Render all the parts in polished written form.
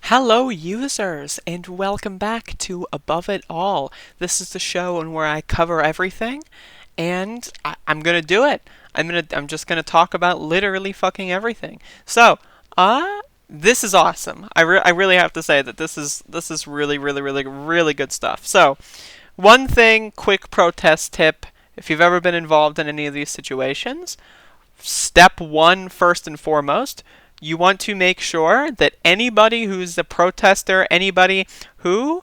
Hello, users, and welcome back to Above It All. This is the show where I cover everything, and I'm gonna do it. I'm just gonna talk about literally fucking everything. So, this is awesome. I really have to say that this is really really good stuff. So, one thing, quick protest tip: if you've ever been involved in any of these situations, step one, first and foremost, you want to make sure that anybody who's a protester, anybody who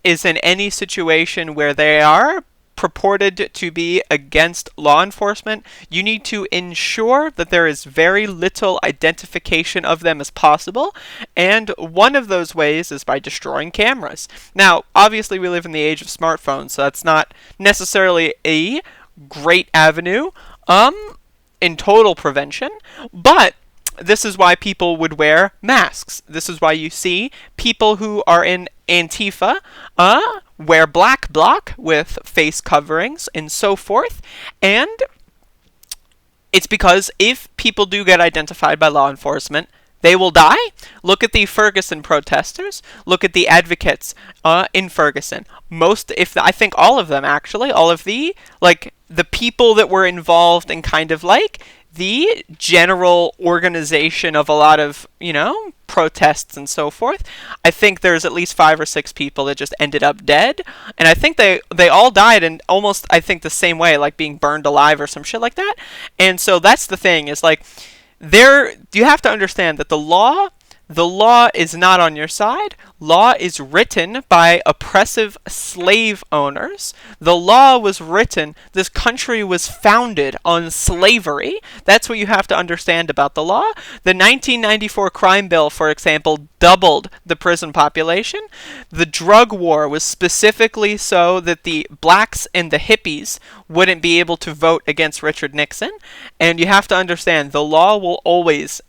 is in any situation where they are purported to be against law enforcement, you need to ensure that there is very little identification of them as possible, and one of those ways is by destroying cameras. Now, obviously we live in the age of smartphones, so that's not necessarily a great avenue in total prevention, but this is why people would wear masks. This is why you see people who are in Antifa wear black bloc with face coverings and so forth. And it's because if people do get identified by law enforcement, they will die. Look at the Ferguson protesters. Look at the advocates in Ferguson. I think all of them actually, all of the people that were involved in kind of like the general organization of a lot of, protests and so forth. I think there's at least 5 or 6 people that just ended up dead. And I think they all died in almost, I think, the same way, like being burned alive or some shit like that. And so that's the thing, is like, you have to understand that the law is not on your side. Law is written by oppressive slave owners. The law was written, this country was founded on slavery. That's what you have to understand about the law. The 1994 crime bill, for example, doubled the prison population. The drug war was specifically so that the blacks and the hippies wouldn't be able to vote against Richard Nixon. And you have to understand, the law will always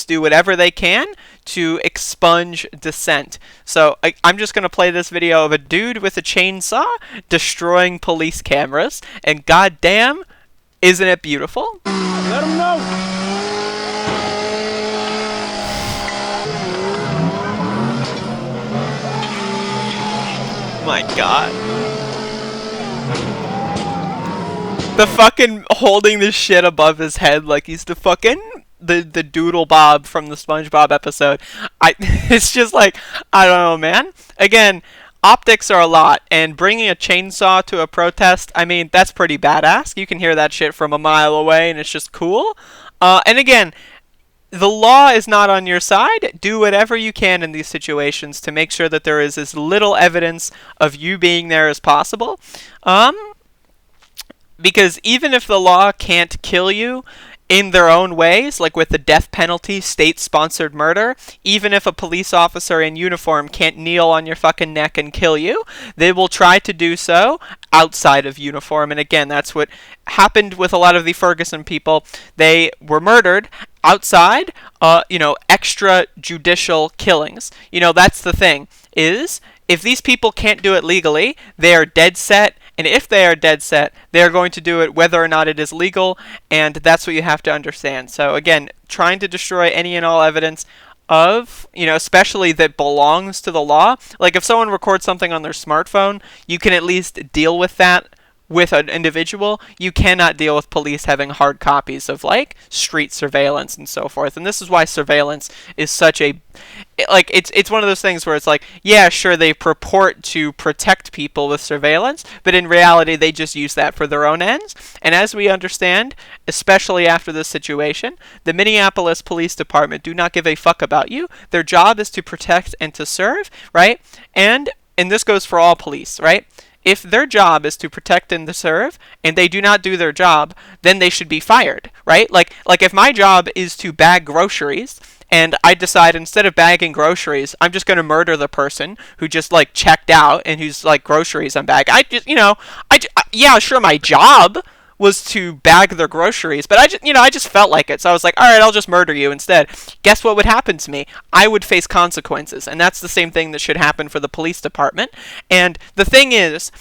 do whatever they can to expunge dissent. So I'm just going to play this video of a dude with a chainsaw destroying police cameras, and goddamn, isn't it beautiful? Let him know. My god. The fucking holding this shit above his head like he's the fucking the Doodle Bob from the SpongeBob episode. It's just like, I don't know, man. Again, optics are a lot, and bringing a chainsaw to a protest, I mean, that's pretty badass. You can hear that shit from a mile away, and it's just cool. And again, the law is not on your side. Do whatever you can in these situations to make sure that there is as little evidence of you being there as possible. Because even if the law can't kill you in their own ways, like with the death penalty, state-sponsored murder, even if a police officer in uniform can't kneel on your fucking neck and kill you, they will try to do so outside of uniform. And again, that's what happened with a lot of the Ferguson people. They were murdered outside, extrajudicial killings. That's the thing, is if these people can't do it legally, they are dead set. And if they are dead set, they are going to do it whether or not it is legal, and that's what you have to understand. So again, trying to destroy any and all evidence of, especially that belongs to the law. Like if someone records something on their smartphone, you can at least deal with that with an individual. You cannot deal with police having hard copies of like street surveillance and so forth. And this is why surveillance is such a it's one of those things where it's like, yeah, sure, they purport to protect people with surveillance, but in reality they just use that for their own ends. And as we understand, especially after this situation, the Minneapolis Police Department do not give a fuck about you. Their job is to protect and to serve, right? And this goes for all police, right? If their job is to protect and to serve, and they do not do their job, then they should be fired, right? Like if my job is to bag groceries, and I decide instead of bagging groceries, I'm just going to murder the person who just like checked out and who's like groceries I'm bagging. Yeah, sure, my job was to bag their groceries, but I just felt like it. So I was like, all right, I'll just murder you instead. Guess what would happen to me? I would face consequences. And that's the same thing that should happen for the police department. And the thing is,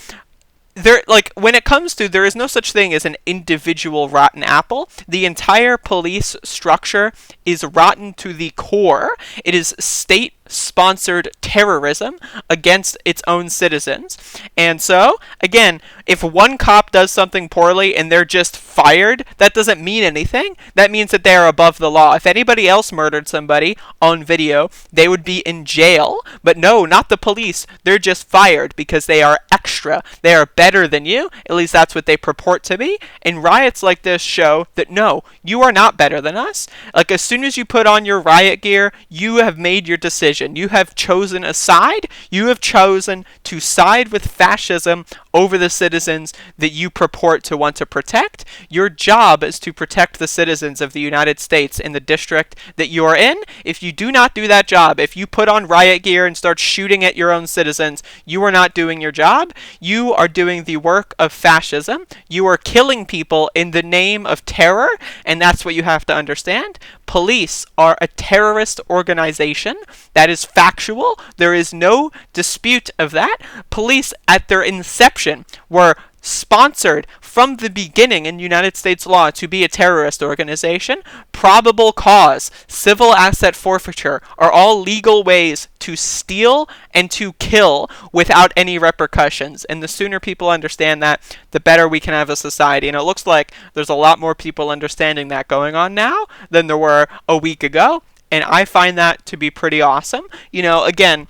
when it comes to, there is no such thing as an individual rotten apple. The entire police structure is rotten to the core. It is state state-sponsored terrorism against its own citizens. And so, again, if one cop does something poorly and they're just fired, that doesn't mean anything. That means that they are above the law. If anybody else murdered somebody on video, they would be in jail. But no, not the police. They're just fired because they are extra. They are better than you. At least that's what they purport to be. And riots like this show that no, you are not better than us. Like, as soon as you put on your riot gear, you have made your decision. You have chosen a side. You have chosen to side with fascism over the citizens that you purport to want to protect. Your job is to protect the citizens of the United States in the district that you are in. If you do not do that job, if you put on riot gear and start shooting at your own citizens, you are not doing your job. You are doing the work of fascism. You are killing people in the name of terror, and that's what you have to understand. Police are a terrorist organization. That is factual. There is no dispute of that. Police, at their inception, were sponsored from the beginning in United States law to be a terrorist organization. Probable cause, civil asset forfeiture are all legal ways to steal and to kill without any repercussions. And the sooner people understand that, the better we can have a society. And it looks like there's a lot more people understanding that going on now than there were a week ago. And I find that to be pretty awesome. You know, again,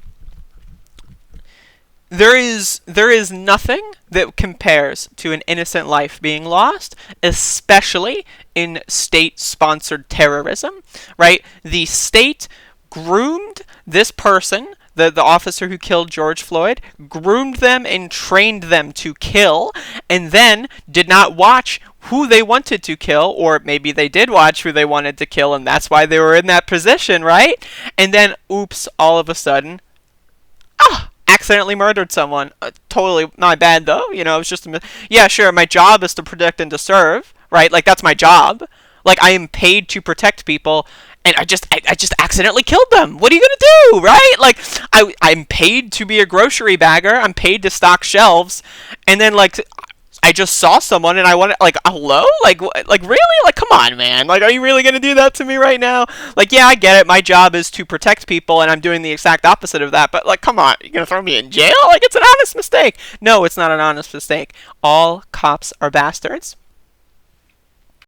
there is nothing that compares to an innocent life being lost, especially in state-sponsored terrorism, right? The state groomed this person, the officer who killed George Floyd, groomed them and trained them to kill, and then did not watch who they wanted to kill, or maybe they did watch who they wanted to kill, and that's why they were in that position, right? And then, oops, all of a sudden, accidentally murdered someone. Totally not bad, though. You know, it was just yeah, sure, my job is to protect and to serve, right? Like, that's my job. Like, I am paid to protect people, and I just accidentally killed them. What are you gonna do, right? Like, I'm paid to be a grocery bagger. I'm paid to stock shelves, and then, like, I just saw someone and I wanted, like, hello? Like really? Like, come on, man. Like, are you really going to do that to me right now? Like, yeah, I get it. My job is to protect people and I'm doing the exact opposite of that. But, like, come on. You're going to throw me in jail? Like, it's an honest mistake. No, it's not an honest mistake. All cops are bastards.